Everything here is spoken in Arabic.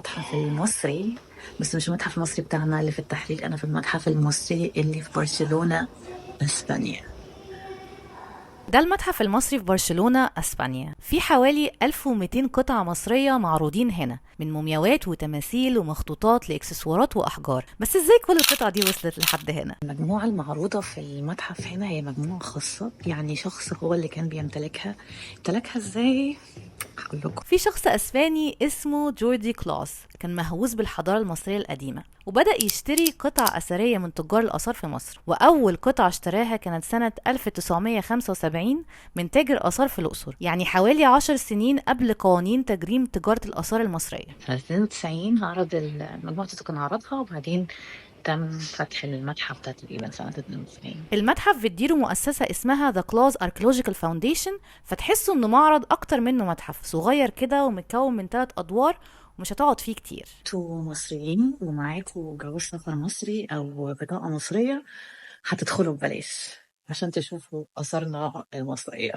المتحف المصري، بس مش المتحف المصري بتاعنا اللي في التحرير. أنا في المتحف المصري اللي في برشلونة، أسبانيا. ده المتحف المصري في برشلونة، أسبانيا. في حوالي 1200 قطعة مصرية معروضين هنا، من مومياوات وتماثيل ومخطوطات لإكسسوارات وأحجار. بس إزاي كل القطع دي وصلت لحد هنا؟ المجموعة المعروضة في المتحف هنا هي مجموعة خاصة، يعني شخص هو اللي كان بيمتلكها. امتلكها ازاي؟ هقول لكم. في شخص أسباني اسمه جوردي كلاس، كان مهووس بالحضارة المصرية القديمة وبدأ يشتري قطع أثرية من تجار الآثار في مصر. وأول قطعة اشتراها كانت سنة 1975 من تاجر آثار في الأقصر، يعني حوالي 10 سنين قبل قوانين تجريم تجارة الآثار المصرية. في 2090 عرض المجموعة دي، كان عرضها وبعدين تم فتح المتحف ده تقريبا سنة 92. المتحف بتديره مؤسسة اسمها The Claus Archaeological Foundation، فتحسوا انه معرض اكتر منه متحف صغير كده ومتكون من 3 ادوار، ومش هتقعد فيه كتير. انتوا مصريين ومعاكوا جواز سفر مصري أو بطاقة مصرية، هتدخلوا ببلاش عشان تشوفوا آثارنا المصرية.